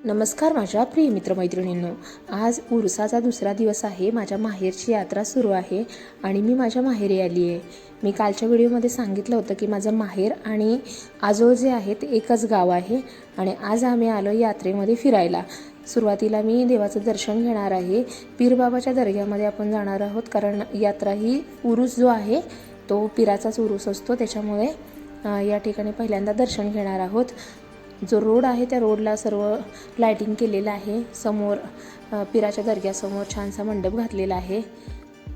नमस्कार माझ्या प्रिय मित्रमैत्रिणींनो, आज उरसाचा दुसरा दिवस आहे. माझ्या माहेरची यात्रा सुरू आहे आणि मी माझ्या माहेरी आली आहे. मी कालच्या व्हिडिओमध्ये सांगितलं होतं की माझं माहेर आणि आजोळ जे आहे ते एकच गाव आहे आणि आज आम्ही आलो यात्रेमध्ये फिरायला. सुरुवातीला मी देवाचं दर्शन घेणार आहे. पीरबाबाच्या दर्ग्यामध्ये आपण जाणार आहोत, कारण यात्रा ही उरूस जो आहे तो पीराचाच उरूस असतो, त्याच्यामुळे या ठिकाणी पहिल्यांदा दर्शन घेणार आहोत. जो रोड आहे त्या रोडला सर्व लायटिंग केलेलं आहे. समोर पीराच्या दर्ग्यासमोर छानसा मंडप घातलेला आहे.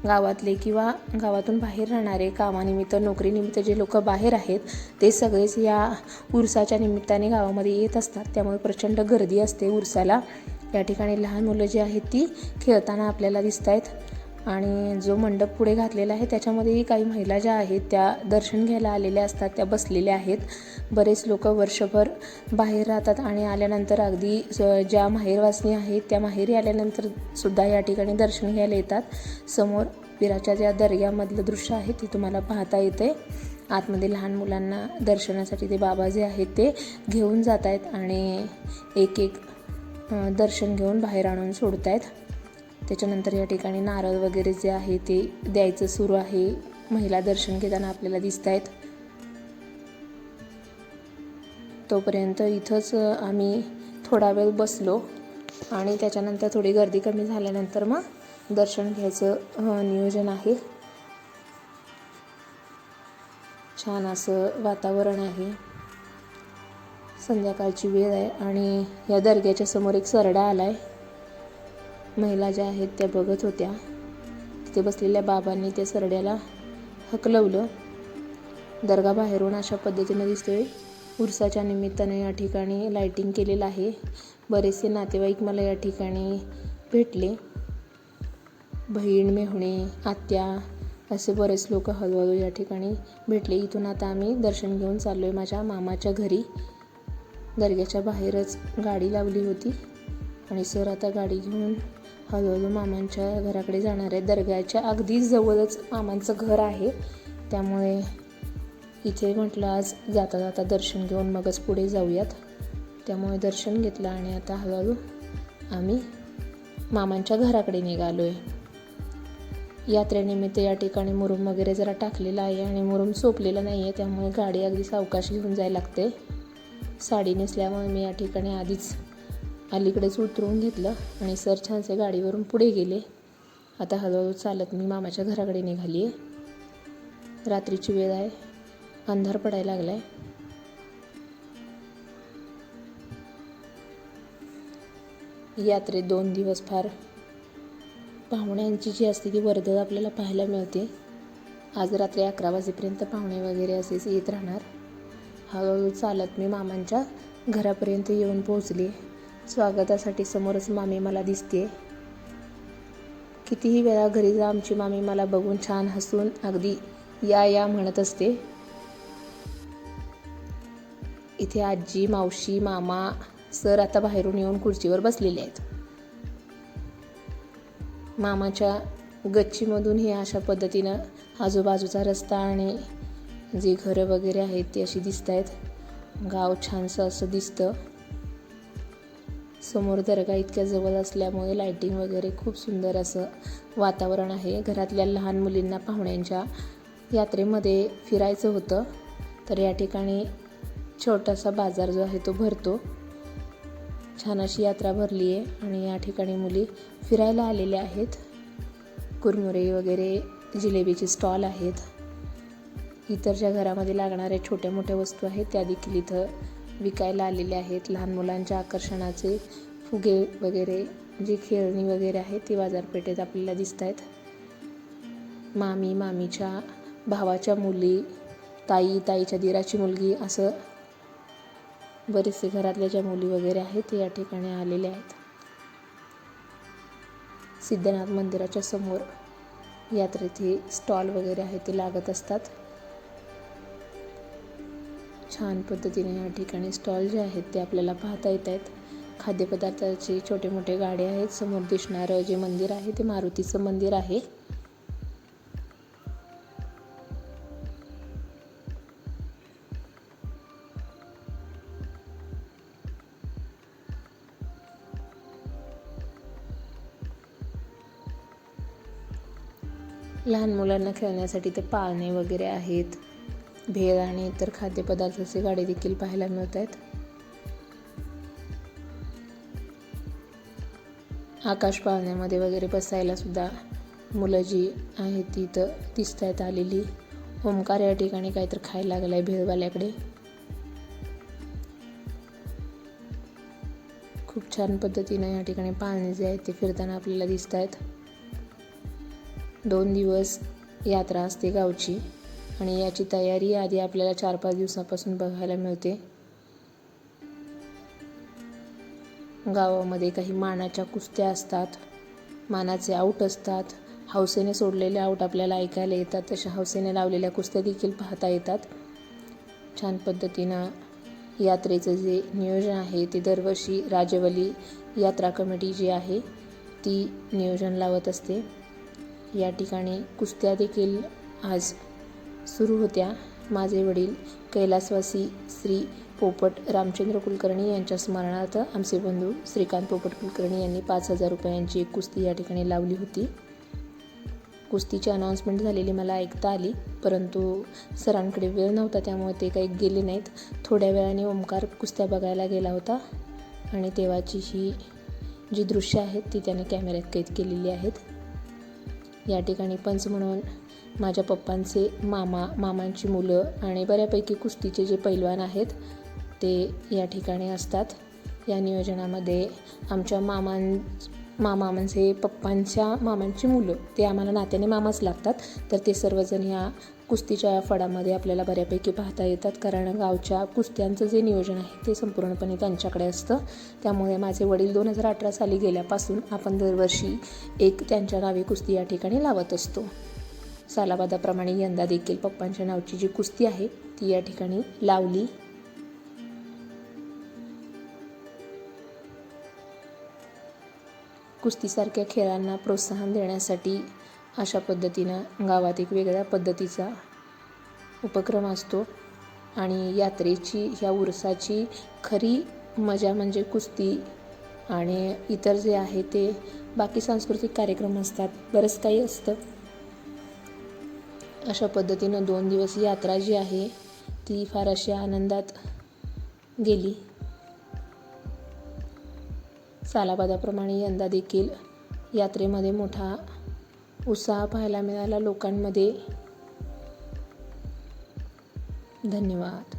गावातले किंवा गावातून बाहेर राहणारे, कामानिमित्त नोकरीनिमित्त जे लोक बाहेर आहेत ते सगळेच या उरसाच्या निमित्ताने गावामध्ये येत असतात, त्यामुळे प्रचंड गर्दी असते उरसाला. या ठिकाणी लहान मुलं जी आहेत ती खेळताना आपल्याला दिसत आहेत आणि जो मंडप पुढे घातलेला आहे त्याच्यामध्येही काही महिला ज्या आहेत त्या दर्शन घ्यायला आलेल्या असतात, त्या बसलेल्या आहेत. बरेच लोक वर्षभर बाहेर राहतात आणि आल्यानंतर अगदी ज्या माहेरवासनी आहेत त्या माहेरी आल्यानंतर सुद्धा या ठिकाणी दर्शन घ्यायला येतात. समोर पीराच्या ज्या दर्ग्यामधलं दृश्य आहे ते तुम्हाला पाहता येते. आतमध्ये लहान मुलांना दर्शनासाठी ते बाबा जे आहेत ते घेऊन जात आहेत आणि एक एक दर्शन घेऊन बाहेर आणून सोडत आहेत. त्याच्यानंतर या ठिकाणी नारळ वगैरे जे आहे ते द्यायचं सुरू आहे. महिला दर्शन घेताना आपल्याला दिसत आहेत. तोपर्यंत इथंच आम्ही थोडा वेळ बसलो आणि त्याच्यानंतर थोडी गर्दी कमी झाल्यानंतर मग दर्शन घ्यायचं नियोजन आहे. छान असं वातावरण आहे. संध्याकाळची वेळ आहे आणि या दर्ग्याच्या समोर एक सरडा आला आहे. महिला ज्या आहेत त्या बघत होत्या. तिथे बसलेल्या बाबांनी त्या सरड्याला हकलवलं. दर्गा बाहेरून अशा पद्धतीने दिसतोय. उरसाच्या निमित्ताने या ठिकाणी लायटिंग केलेलं आहे. बरेचसे नातेवाईक मला या ठिकाणी भेटले. बहीण, मेहुणे, आत्या असे बरेच लोक हळूहळू या ठिकाणी भेटले. इथून आता आम्ही दर्शन घेऊन चाललो आहे माझ्या मामाच्या घरी. दर्ग्याच्या बाहेरच गाडी लावली होती आणि सर आता गाडी घेऊन हळूहळू मामांच्या घराकडे जाणार आहे. दर्ग्याच्या अगदी जवळच मामांचं घर आहे, त्यामुळे इथे म्हटलं आज जाता जाता दर्शन घेऊन मगच पुढे जाऊयात. त्यामुळे दर्शन घेतलं आणि आता हळूहळू आम्ही मामांच्या घराकडे निघालो आहे. यात्रेनिमित्त या ठिकाणी मुरुम वगैरे जरा टाकलेला आहे आणि मुरुम सोपलेला नाही आहे, त्यामुळे गाडी अगदी सावकाश घेऊन जायला लागते. साडी नेसल्यामुळे मी या ठिकाणी आधीच अलीकडेच उतरवून घेतलं आणि सर छानसे गाडीवरून पुढे गेले. आता हळूहळू चालत मी मामाच्या घराकडे निघाली आहे. रात्रीची वेळ आहे, अंधार पडायला लागला आहे. यात्रेत 2 दिवस फार पाहुण्यांची जी असते ती वर्दळ आपल्याला पाहायला मिळते. आज रात्री 11 वाजेपर्यंत पाहुणे वगैरे असेच येत राहणार. हळूहळू चालत मी मामांच्या घरापर्यंत येऊन पोहोचले. स्वागतासाठी समोरच मामी मला दिसते. कितीही वेळा घरी जा आमची मामी मला बघून छान हसून अगदी या या म्हणत असते. इथे आजी, मावशी, मामा, सर आता बाहेरून येऊन खुर्चीवर बसलेले आहेत. मामाच्या गच्चीमधून हे अशा पद्धतीनं आजूबाजूचा रस्ता आणि जी घरं वगैरे आहेत ती अशी दिसत आहेत. गाव छानसं असं दिसतं. समोर दर्गा इतक्या जवळ असल्यामुळे लायटिंग वगैरे खूप सुंदर असं वातावरण आहे. घरातल्या लहान मुलींना पाहुण्यांच्या यात्रेमध्ये फिरायचं होतं, तर या ठिकाणी छोटासा बाजार जो आहे तो भरतो. छान अशी यात्रा भरली आहे आणि या ठिकाणी मुली फिरायला आलेल्या आहेत. कुरमुरे वगैरे, जिलेबीचे स्टॉल आहेत. इतर ज्या घरामध्ये लागणाऱ्या छोट्या मोठ्या वस्तू आहेत त्या देखील इथं विकायला आलेले आहेत. लहान मुलांच्या आकर्षणाचे फुगे वगैरे, जी खेळणी वगैरे आहेत ती बाजारपेठेत आपल्याला दिसत आहेत. मामी, मामीच्या भावाच्या मुली, ताई, ताईच्या दिराची मुलगी, असं बरेचसे घरातल्या ज्या मुली वगैरे आहेत ते या ठिकाणी आलेले आहेत. सिद्धनाथ मंदिराच्या समोर यात्रेत हे स्टॉल वगैरे आहेत ते लागत असतात. छान पद्धतीने या ठिकाणी स्टॉल जे आहेत ते आपल्याला पाहता येत आहेत. खाद्यपदार्थाचे छोटे मोठे गाडे आहेत. समोर दिसणारं जे मंदिर आहे ते मारुतीचं मंदिर आहे. लहान मुलांना खेळण्यासाठी ते पाळणे वगैरे आहेत. भेळ आणि इतर खाद्यपदार्थाचे गाडे देखील पाहायला मिळत आहेत. आकाश पाळण्यामध्ये वगैरे बसायला सुद्धा मुलं जी आहेत ती इथं दिसत आहेत आलेली. ओमकार या ठिकाणी काहीतरी खायला लागला आहे भेळवाल्याकडे. खूप छान पद्धतीने या ठिकाणी पाळणे जे आहेत ते फिरताना आपल्याला दिसत आहेत. 2 दिवस यात्रा असते गावची आणि याची तयारी आधी आपल्याला 4-5 दिवसापासून बघायला मिळते. गावामध्ये काही मानाच्या कुस्त्या असतात, मानाचे आऊट असतात. हौसेने सोडलेले आऊट आपल्याला ऐकायला येतात. तशा हौसेने लावलेल्या कुस्त्या देखील पाहता येतात. छान पद्धतीनं यात्रेचं जे नियोजन आहे ते दरवर्षी राजवली यात्रा कमिटी जी आहे ती नियोजन लावत असते. या ठिकाणी कुस्त्या देखील आज सुरू होत्या. माझे वडील कैलासवासी श्री पोपट रामचंद्र कुलकर्णी यांच्या स्मरणार्थ आमचे बंधू श्रीकांत पोपट कुलकर्णी यांनी 5,000 रुपयांची एक कुस्ती या ठिकाणी लावली होती. कुस्तीची अनाऊन्समेंट झालेली मला ऐकता आली, परंतु सरांकडे वेळ नव्हता त्यामुळे ते काही गेले नाहीत. थोड्या वेळाने ओमकार कुस्त्या बघायला गेला होता आणि तेव्हाची ही जी दृश्य आहेत ती त्याने कॅमेऱ्यात कैद केलेली आहेत. या ठिकाणी पंच म्हणून माझ्या पप्पांचे मामांची मुलं आणि बऱ्यापैकी कुस्तीचे जे पैलवान आहेत ते या ठिकाणी असतात. या नियोजनामध्ये आमच्या म्हणजे पप्पांच्या मामांची मुलं ते आम्हाला नात्याने मामाच लागतात, तर ते सर्वजण ह्या कुस्तीच्या फडामध्ये आपल्याला बऱ्यापैकी पाहता येतात. कारण गावच्या कुस्त्यांचं जे नियोजन आहे ते संपूर्णपणे त्यांच्याकडे असतं. त्यामुळे माझे वडील 2018 साली गेल्यापासून आपण दरवर्षी एक त्यांच्या नावे कुस्ती या ठिकाणी लावत असतो. सालाबादाप्रमाणे यंदा देखील पप्पांच्या नावची जी कुस्ती आहे ती या ठिकाणी लावली. कुस्तीसारख्या खेळांना प्रोत्साहन देण्यासाठी अशा पद्धतीनं गावात एक वेगळ्या पद्धतीचा उपक्रम असतो आणि यात्रेची ह्या उरसाची खरी मजा म्हणजे कुस्ती आणि इतर जे आहे ते बाकी सांस्कृतिक कार्यक्रम असतात, बरंच काही असतं. अशा पद्धतीनं 2 दिवस यात्रा जी आहे ती फार अशा आनंदात गेली. सालाबादाप्रमाणे यंदा देखील यात्रेमध्ये मोठा उत्साह पाहायला मिळाला लोकांमध्ये. धन्यवाद.